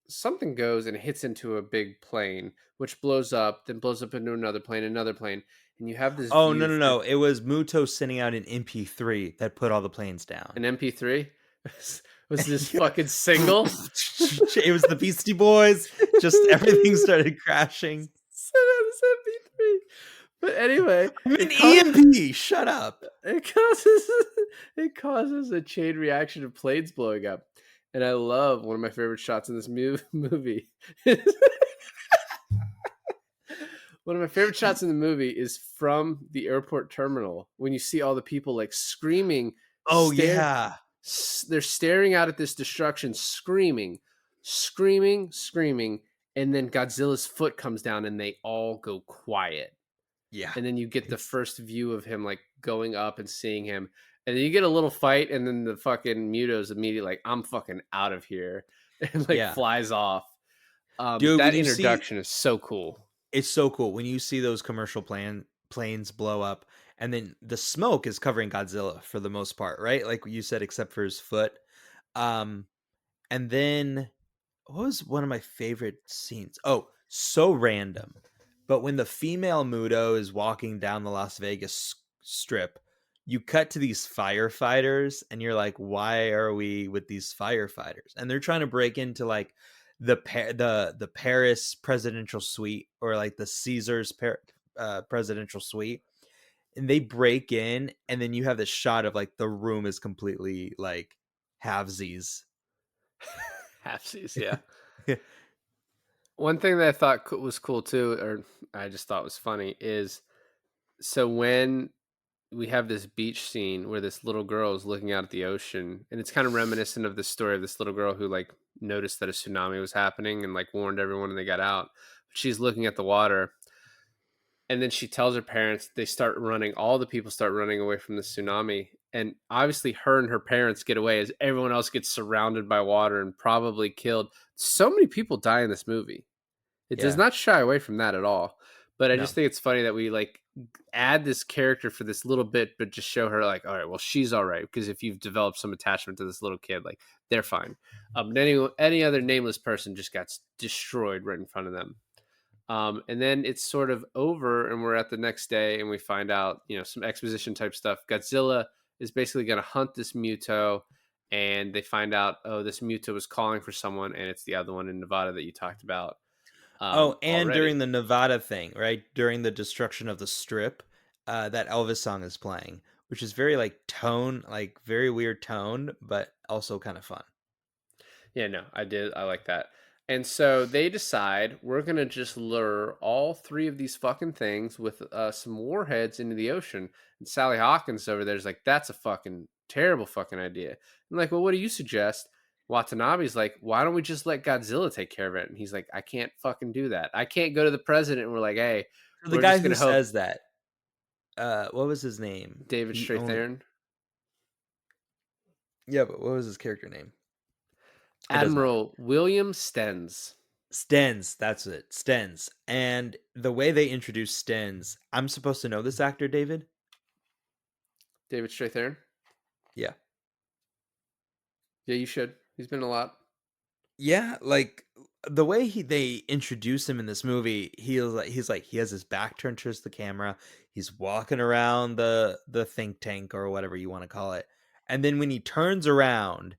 something goes and hits into a big plane, which blows up, then blows up into another plane, and you have this. Oh no! It was Muto sending out an MP3 that put all the planes down. An MP3. Was this Yeah. fucking single? It was the Beastie Boys. Just everything started crashing. Set out as MP3. But anyway, I'm it an causes EMP. Shut up. it causes it causes a chain reaction of planes blowing up. And I love one of my favorite shots in this movie. One of my favorite shots in the movie is from the airport terminal when you see all the people like screaming. Oh yeah. They're staring out at this destruction, screaming, screaming, and then Godzilla's foot comes down and they all go quiet. Yeah. And then you get the It's first view of him like going up and seeing him. And then you get a little fight, and then the fucking Muto's immediately like, I'm fucking out of here. And like yeah. flies off. Dude, That when you see introduction is so cool. it's so cool when you see those commercial planes blow up and then the smoke is covering Godzilla for the most part, right? Like you said, except for his foot. Um and then what was one of my favorite scenes? Oh, so random. But when the female Muto is walking down the Las Vegas strip, you cut to these firefighters and you're like, why are we with these firefighters? And they're trying to break into like the Paris presidential suite, or like the Caesar's presidential suite. And they break in, and then you have this shot of like the room is completely like halvesies. Halfsies, yeah. One thing that I thought was cool too, or I just thought was funny, is so when we have this beach scene where this little girl is looking out at the ocean, and it's kind of reminiscent of the story of this little girl who like noticed that a tsunami was happening and like warned everyone and they got out. But she's looking at the water, and then she tells her parents. They start running. All the people start running away from the tsunami, and obviously her and her parents get away as everyone else gets surrounded by water and probably killed. So many people die in this movie. It does Yeah. not shy away from that at all. But I No. just think it's funny that we like add this character for this little bit, but just show her like, all right, well, she's all right. Because if you've developed some attachment to this little kid, like they're fine. But any other nameless person just got destroyed right in front of them. And then it's sort of over, and we're at the next day, and we find out, some exposition type stuff. Godzilla is basically going to hunt this Muto, and they find out, oh, this Muto was calling for someone, and it's the other one in Nevada that you talked about. Oh, and Already. during the Nevada thing, right? During the destruction of the strip, that Elvis song is playing, which is very like very weird tone, but also kind of fun. Yeah, no, I did. I like that. And so they decide we're going to just lure all three of these fucking things with some warheads into the ocean. And Sally Hawkins over there's like, that's a fucking terrible fucking idea. I'm like, well, what do you suggest? Watanabe's like, why don't we just let Godzilla take care of it? And he's like, I can't fucking do that. I can't go to the president and we're like, hey, The we're guy just who going to hope. says that, what was his name? David Strathairn. Yeah, but what was his character name? Admiral William Stenz. Stenz, that's it. Stenz. And the way they introduce Stenz, I'm supposed to know this actor, David? David Strathairn. Yeah. Yeah, you should. He's been in a lot. Yeah, like the way they introduce him in this movie, he has his back turned towards the camera. He's walking around the think tank or whatever you want to call it. And then when he turns around,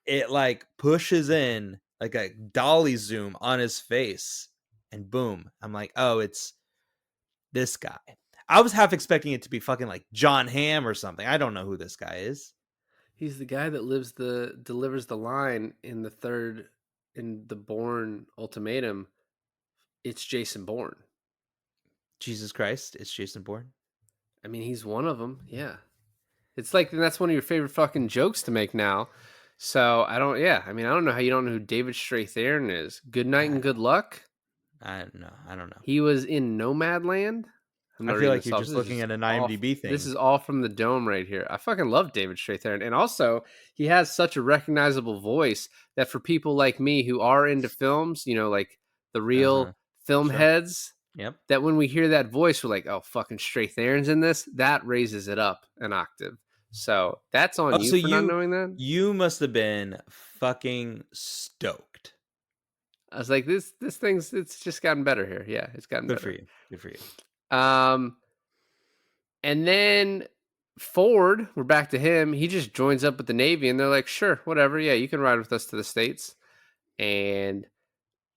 it like pushes in like a dolly zoom on his face, and boom, I'm like, oh, it's this guy. I was half expecting it to be fucking like John Hamm or something. I don't know who this guy is. He's the guy that delivers the line in the Bourne Ultimatum. It's Jason Bourne. Jesus Christ, it's Jason Bourne. I mean, he's one of them. Yeah. It's like, that's one of your favorite fucking jokes to make now. So I don't know how you don't know who David Strathairn is. Good night and good luck. I don't know. He was in Nomadland. I feel like you're just looking at an IMDb thing. This is all from the dome right here. I fucking love David Strathairn. And also, he has such a recognizable voice that for people like me who are into films, like the real film heads, yep, that when we hear that voice, we're like, oh, fucking Strathairn's in this. That raises it up an octave. So that's on you for not knowing that. You must have been fucking stoked. I was like, this thing's, it's just gotten better here. Yeah, it's gotten better. Good for you. And then Ford, we're back to him. He just joins up with the Navy, and they're like, "Sure, whatever. Yeah, you can ride with us to the States." And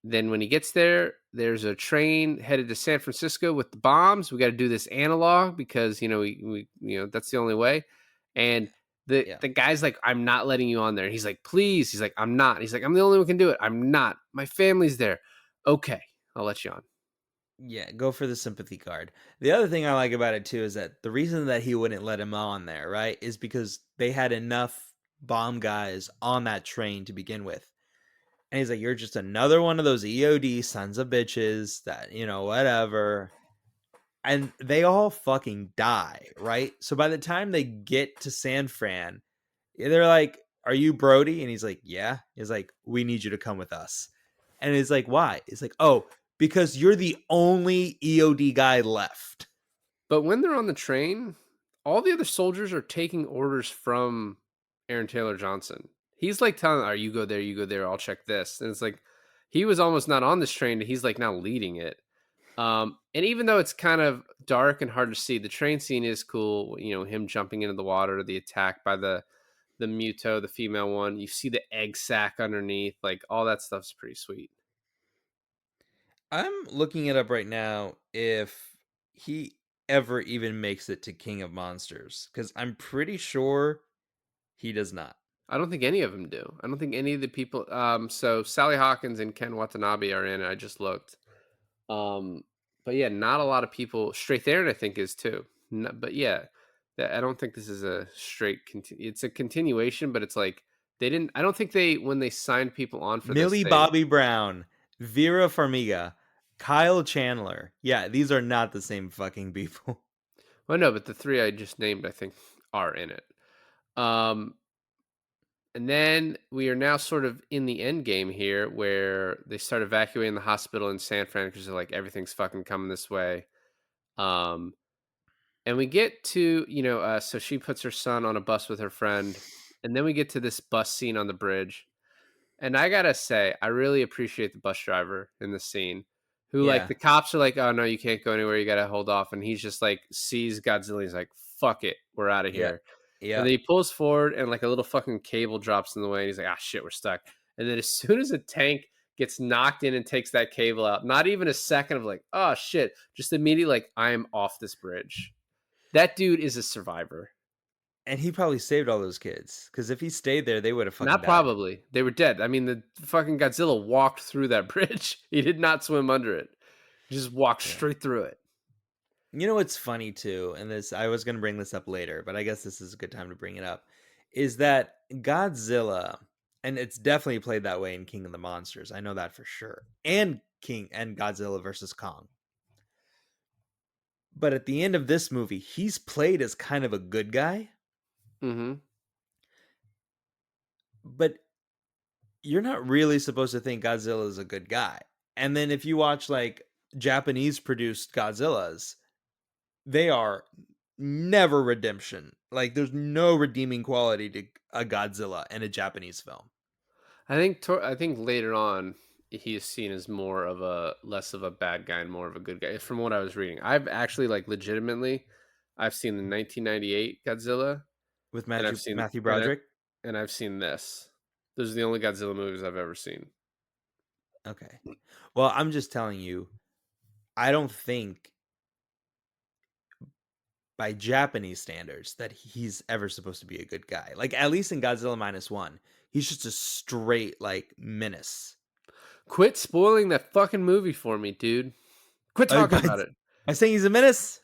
then when he gets there, there's a train headed to San Francisco with the bombs. We got to do this analog because we that's the only way. And the Yeah. the guy's like, "I'm not letting you on there." He's like, "Please." He's like, "I'm not." He's like, "I'm the only one who can do it." "I'm not. My family's there." "Okay, I'll let you on." Yeah, go for the sympathy card. The other thing I like about it too is that the reason that he wouldn't let him on there, right, is because they had enough bomb guys on that train to begin with. And he's like, "You're just another one of those EOD sons of bitches that, whatever." And they all fucking die, right? So by the time they get to San Fran, they're like, "Are you Brody?" And he's like, "Yeah." He's like, "We need you to come with us." And he's like, "Why?" It's like, "Oh, because you're the only EOD guy left." But when they're on the train, all the other soldiers are taking orders from Aaron Taylor Johnson. He's like telling, "All right, you go there, I'll check this." And it's like he was almost not on this train, he's like now leading it. And even though it's kind of dark and hard to see, the train scene is cool. Him jumping into the water, the attack by the Muto, the female one. You see the egg sack underneath, like all that stuff's pretty sweet. I'm looking it up right now if he ever even makes it to King of Monsters because I'm pretty sure he does not. I don't think any of them do. I don't think any of the people. So Sally Hawkins and Ken Watanabe are in it. I just looked. Um, but yeah, not a lot of people. Straight Theron, I think, is too. But yeah, I don't think this is a straight. It's a continuation, but it's like they didn't. I don't think they when they signed people on for this. Millie They. Bobby Brown, Vera Farmiga, Kyle Chandler. Yeah, these are not the same fucking people. Well, no, but the three I just named, I think, are in it. Um, and then we are now sort of in the end game here, where they start evacuating the hospital in San Fran because they're like everything's fucking coming this way. Um, And we get to, so she puts her son on a bus with her friend. And then we get to this bus scene on the bridge. And I gotta say, I really appreciate the bus driver in the scene who, like, Yeah, the cops are like, "Oh, no, you can't go anywhere. You gotta hold off." And he's just like, sees Godzilla. He's like, "Fuck it. We're out of yeah, here." And yeah. then he pulls forward and, like, a little fucking cable drops in the way. And he's like, "Ah, shit, we're stuck." And then as soon as a tank gets knocked in and takes that cable out, not even a second of like, "Oh, shit," just immediately, like, I'm off this bridge. That dude is a survivor. And he probably saved all those kids because if he stayed there, they would have fucking Not died. probably. They were dead. I mean, the fucking Godzilla walked through that bridge. He did not swim under it. He just walked Yeah. straight through it. You know what's funny too, and this I was going to bring this up later, but I guess this is a good time to bring it up, is that Godzilla, and it's definitely played that way in King of the Monsters. I know that for sure. And King and Godzilla versus Kong. But at the end of this movie, he's played as kind of a good guy, Mm-hmm. but you're not really supposed to think Godzilla is a good guy. And then if you watch like Japanese produced Godzillas, they are never redemption. Like there's no redeeming quality to a Godzilla in a Japanese film. I think later on he is seen as more of a less of a bad guy and more of a good guy. From what I was reading, I've actually like legitimately, I've seen the 1998 Godzilla, With and Matthew Broderick. I've seen this. Those are the only Godzilla movies I've ever seen. Okay. Well, I'm just telling you, I don't think by Japanese standards that he's ever supposed to be a good guy. Like at least in Godzilla minus one, he's just a straight like menace. Quit spoiling that fucking movie for me, dude. Quit talking God, about it. I'm saying he's a menace.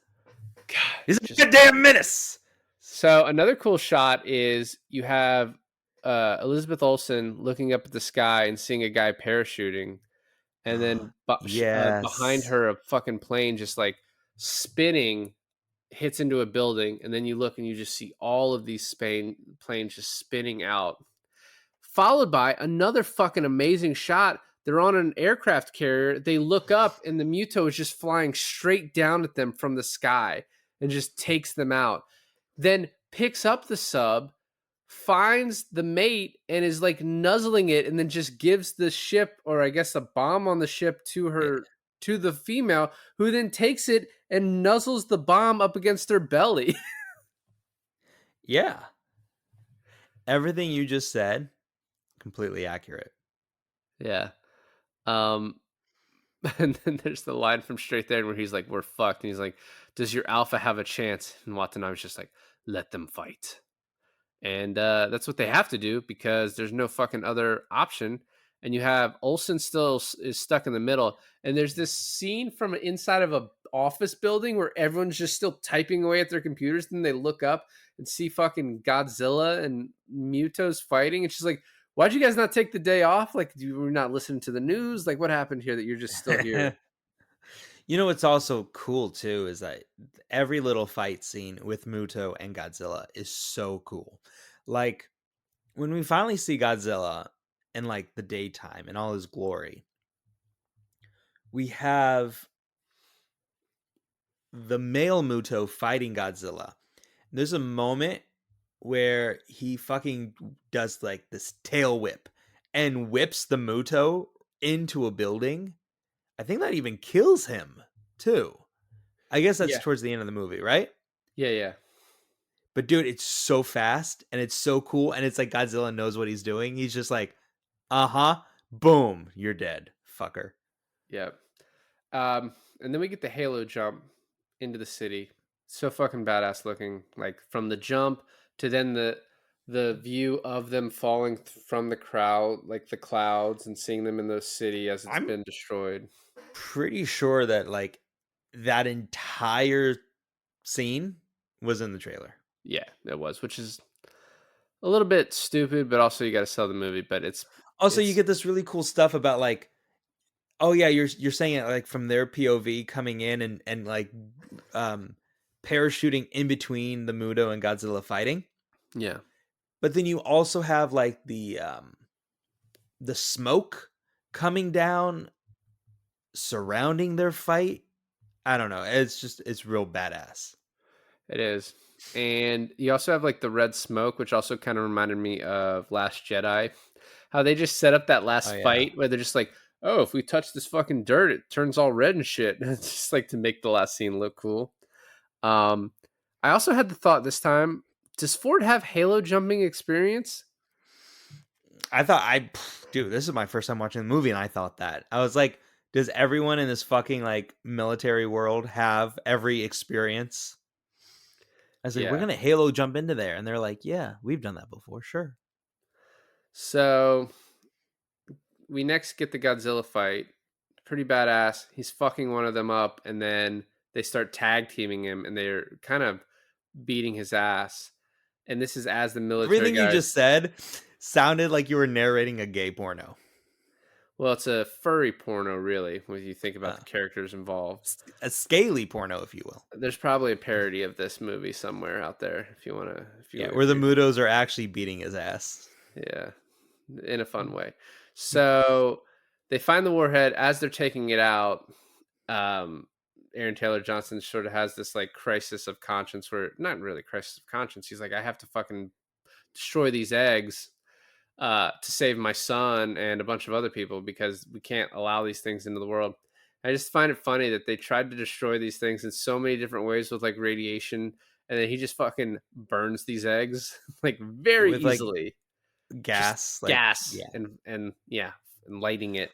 God, He's a just goddamn menace. so another cool shot is you have Elizabeth Olsen looking up at the sky and seeing a guy parachuting, and then behind Yes. her a fucking plane just like spinning hits into a building, and then you look and you just see all of these planes just spinning out, followed by another fucking amazing shot. They're on an aircraft carrier. They look up, and the Muto is just flying straight down at them from the sky and just takes them out. Then picks up the sub, finds the mate, and is like nuzzling it, and then just gives the ship, or I guess a bomb on the ship, to Yeah. her, to the female, who then takes it and nuzzles the bomb up against her belly. Yeah. Everything you just said, completely accurate. Yeah. Um, and then there's the line from Straight There where he's like, "We're fucked," and he's like, "Does your alpha have a chance?" And Watanabe's just like, "Let them fight." And that's what they have to do because there's no fucking other option. And you have Olsen still is stuck in the middle. And there's this scene from inside of a office building where everyone's just still typing away at their computers. Then they look up and see fucking Godzilla and Muto's fighting. And she's like, "Why'd you guys not take the day off? Like, you were not listening to the news? Like, what happened here that you're just still here?" You know what's also cool too is that every little fight scene with Muto and Godzilla is so cool. Like when we finally see Godzilla in like the daytime in all his glory, we have the male Muto fighting Godzilla. There's a moment where he fucking does like this tail whip and whips the Muto into a building. I think that even kills him too. I guess that's Yeah. towards the end of the movie, right? Yeah. Yeah. But dude, it's so fast and it's so cool. And it's like Godzilla knows what he's doing. He's just like, uh-huh, boom, you're dead, fucker. Yeah. And then we get the Halo jump into the city. So fucking badass looking. Like from the jump to then the view of them falling from the crowd, like the clouds, and seeing them in the city as it's I'm been destroyed. pretty sure that like that entire scene was in the trailer. Yeah, it was, which is a little bit stupid, but also you got to sell the movie. But Also, you it's get this really cool stuff about like, oh yeah, you're saying it like from their POV coming in and like um parachuting in between the Muto and Godzilla fighting. yeah, But then you also have like the smoke coming down surrounding their fight. I don't know. It's real badass. it is. And you also have like the red smoke, which also kind of reminded me of Last Jedi. How they just set up that Oh last yeah. fight where they're just like, "Oh, if we touch this fucking dirt, it turns all red and shit." It's just like to make the last scene look cool. Um, I also had the thought this time: does Ford have Halo jumping experience? I thought dude, this is my first time watching the movie and I thought that. I was like, does everyone in this fucking like military world have every experience? I was like, we're Yeah. gonna Halo jump into there, and they're like, yeah, we've done that before, sure. So we next get the Godzilla fight. Pretty badass. He's fucking one of them up, and then they start tag teaming him, and they're kind of beating his ass. And this is as the military Everything you guys. just said sounded like you were narrating a gay porno. Well, it's a furry porno, really, when you think about Uh, the characters involved. a scaly porno, if you will. There's probably a parody of this movie somewhere out there if you want to. Yeah, If where the you're, Mutos are actually beating his ass. yeah, in a fun way. So they find the warhead as they're taking it out. Um, Aaron Taylor Johnson sort of has this like crisis of conscience, where not really crisis of conscience. He's like, I have to fucking destroy these eggs to save my son and a bunch of other people because we can't allow these things into the world. I just find it funny that they tried to destroy these things in so many different ways with like radiation, and then he just fucking burns these eggs like very With like easily, just gas, like gas yeah. and yeah, and lighting it.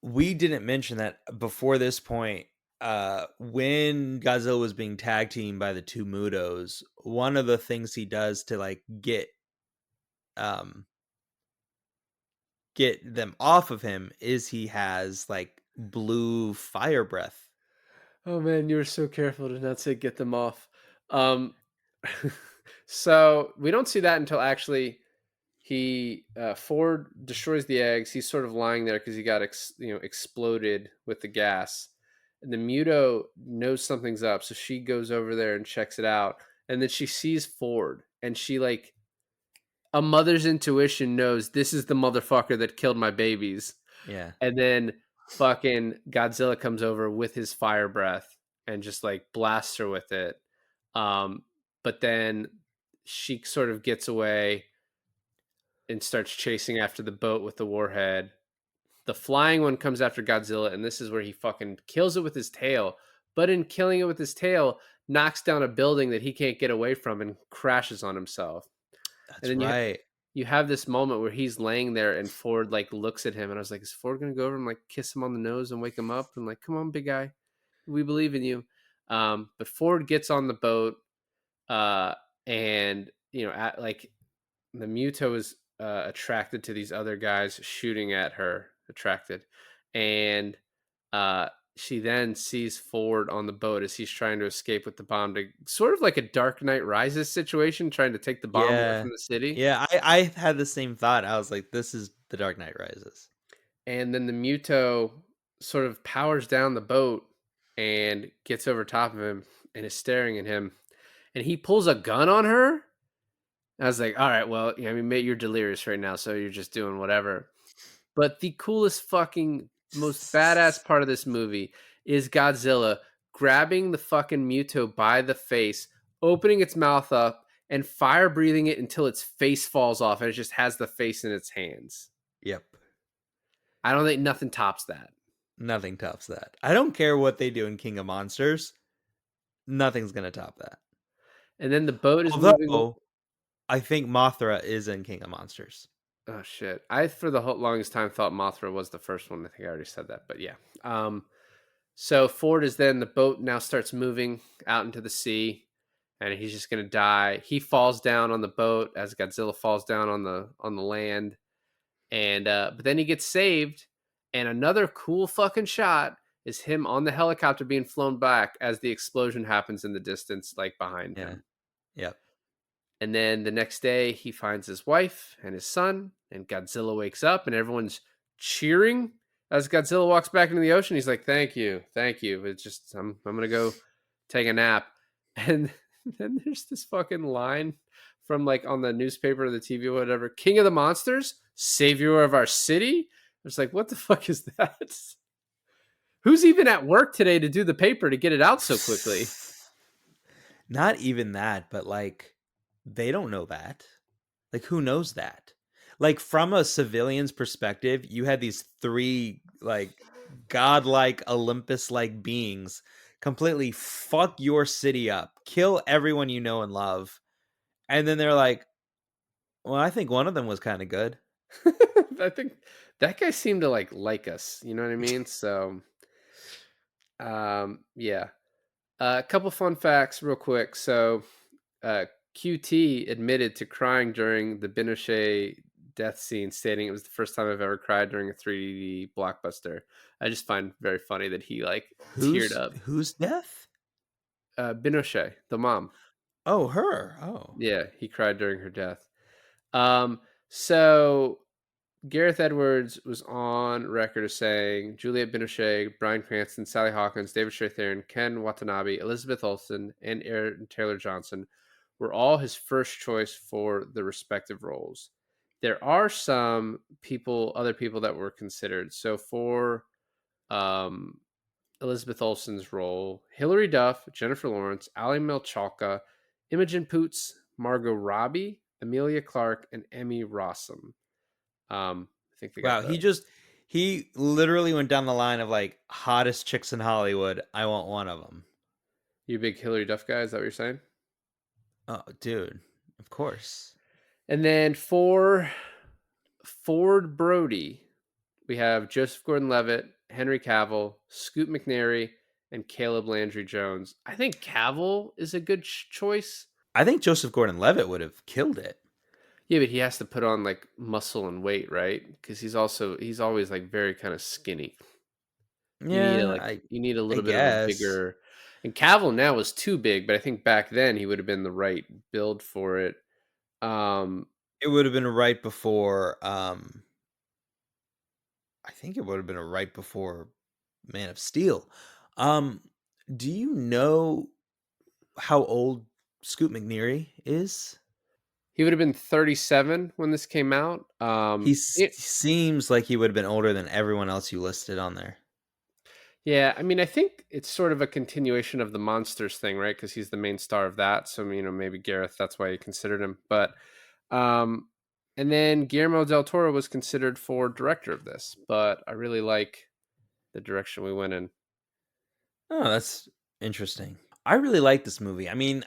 We didn't mention that before this point. When Godzilla was being tag teamed by the two Mutos, one of the things he does to like um get them off of him is he has like blue fire breath. Oh man, you were so careful to not say get them off. Um, so we don't see that until actually he Ford destroys the eggs. He's sort of lying there because he got exploded with the gas, and the Muto knows something's up, so she goes over there and checks it out, and then she sees Ford, and she like a mother's intuition knows this is the motherfucker that killed my babies. Yeah. And then fucking Godzilla comes over with his fire breath and just like blasts her with it. But then she sort of gets away and starts chasing after the boat with the warhead. The flying one comes after Godzilla, and this is where he fucking kills it with his tail. But in killing it with his tail, knocks down a building that he can't get away from and crashes on himself. And That's then right. you have this moment where he's laying there and Ford like looks at him and I was like, is Ford gonna go over and like kiss him on the nose and wake him up and like, come on, big guy, we believe in you. But Ford gets on the boat, uh, and like the Muto is attracted to these other guys shooting at her, attracted, and uh, she then sees Ford on the boat as he's trying to escape with the bomb, to sort of like a Dark Knight Rises situation, trying to take the bomb away Yeah. from the city. Yeah, I had the same thought. I was like, this is The Dark Knight Rises. And then the Muto sort of powers down the boat and gets over top of him and is staring at him. And he pulls a gun on her. I was like, all right, well, I mean, mate, you're delirious right now, so you're just doing whatever. But the coolest fucking most badass part of this movie is Godzilla grabbing the fucking Muto by the face, opening its mouth up, and fire breathing it until its face falls off and it just has the face in its hands. Yep. I don't think nothing tops that. Nothing tops that. I don't care what they do in King of Monsters. Nothing's gonna top that. And then the boat is moving. Although I think Mothra is in King of Monsters. Oh shit! I for the longest time thought Mothra was the first one. I think I already said that, but yeah. So Ford is then the boat now starts moving out into the sea, and he's just gonna die. He falls down on the boat as Godzilla falls down on the land, and but then he gets saved. And another cool fucking shot is him on the helicopter being flown back as the explosion happens in the distance, like behind Yeah. him. Yep. And then the next day, he finds his wife and his son, and Godzilla wakes up, and everyone's cheering as Godzilla walks back into the ocean. He's like, "Thank you, thank you." It's just I'm gonna go take a nap, and then there's this fucking line from like on the newspaper or the TV or whatever: "King of the monsters, savior of our city." It's like, what the fuck is that? Who's even at work today to do the paper to get it out so quickly? Not even that, but like they don't know that. Like who knows that? Like from a civilian's perspective, you had these three like godlike Olympus-like beings completely fuck your city up, kill everyone you know and love. And then they're like, "Well, I think one of them was kind of good." I think that guy seemed to like us. You know what I mean? So, yeah. A couple fun facts, real quick. So, QT admitted to crying during the Binochet death scene, stating it was the first time I've ever cried during a 3D blockbuster. I just find very funny that he like teared up. Whose death? Binochet, the mom. Oh, her. Oh. Yeah, he cried during her death. So Gareth Edwards was on record as saying Juliette Binoche, Bryan Cranston, Sally Hawkins, David Strathairn, Ken Watanabe, Elizabeth Olsen, and Aaron Taylor Johnson were all his first choice for the respective roles. There are some other people that were considered. So for um, Elizabeth Olsen's role, Hilary Duff, Jennifer Lawrence, Ali Melchalka, Imogen Poots, Margot Robbie, Amelia Clark, and Emmy Rossum. I think they got Wow, he literally went down the line of like hottest chicks in Hollywood. I want one of them. You a big Hilary Duff guy? Is that what you're saying? Oh, dude, of course. And then for Ford Brody, we have Joseph Gordon-Levitt, Henry Cavill, Scoot McNairy, and Caleb Landry Jones. I think Cavill is a good choice. I think Joseph Gordon-Levitt would have killed it. Yeah, but he has to put on like muscle and weight, right? Because he's always like very kind of skinny. Yeah, You need a I little bit of a guess. bigger. And Cavill now is too big, but I think back then he would have been the right build for it. It would have been right before. I think it would have been right before Man of Steel. Do you know how old Scoot McNairy is? He would have been 37 when this came out. He seems like he would have been older than everyone else you listed on there. Yeah, I mean, I think it's sort of a continuation of the Monsters thing, right? Because he's the main star of that. So, maybe Gareth, that's why he considered him. But, and then Guillermo del Toro was considered for director of this. But I really like the direction we went in. Oh, that's interesting. I really like this movie. I mean,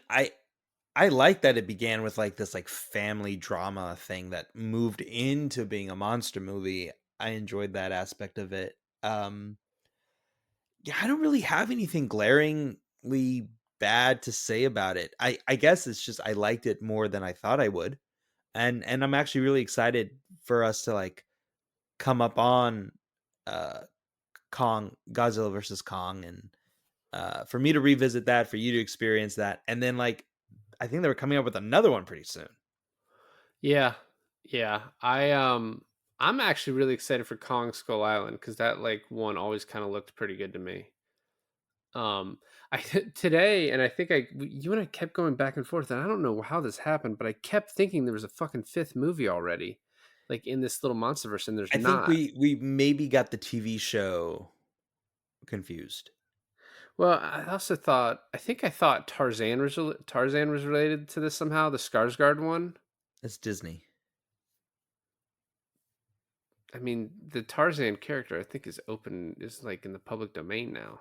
I like that it began with like this like family drama thing that moved into being a monster movie. I enjoyed that aspect of it. Um yeah, I don't really have anything glaringly bad to say about it. I guess it's just I liked it more than I thought I would. And I'm actually really excited for us to like come up on uh Kong, Godzilla versus Kong, and for me to revisit that, for you to experience that, and then like I think they were coming up with another one pretty soon. Yeah. Yeah. I'm actually really excited for Kong Skull Island because that like one always kind of looked pretty good to me. Um, I today, and I think you and I kept going back and forth, and I don't know how this happened, but I kept thinking there was a fucking fifth movie already, like in this little monsterverse, and there's I think not. we maybe got the TV show confused. Well, I thought Tarzan was related to this somehow, the Skarsgård one. It's Disney. I mean, the Tarzan character I think is like in the public domain now.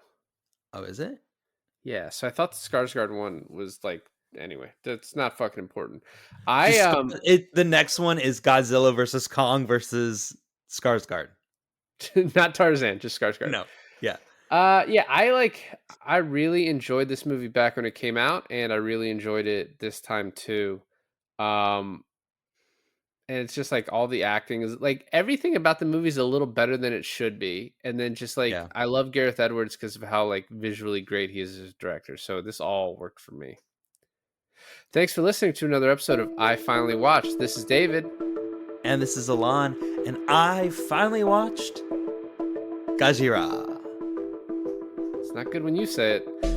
Oh, is it? Yeah, so I thought the Skarsgård one was like anyway, that's not fucking important. I Just the next one is Godzilla versus Kong versus Skarsgård. not Tarzan, just Skarsgård. No. Yeah. Yeah, I really enjoyed this movie back when it came out, and I really enjoyed it this time too. Um and it's just like all the acting is like everything about the movie is a little better than it should be. And then just like Yeah. I love Gareth Edwards because of how like visually great he is as a director. So this all worked for me. Thanks for listening to another episode of I Finally Watched. This is David. And this is Alon, and I finally watched Gajira. It's not good when you say it.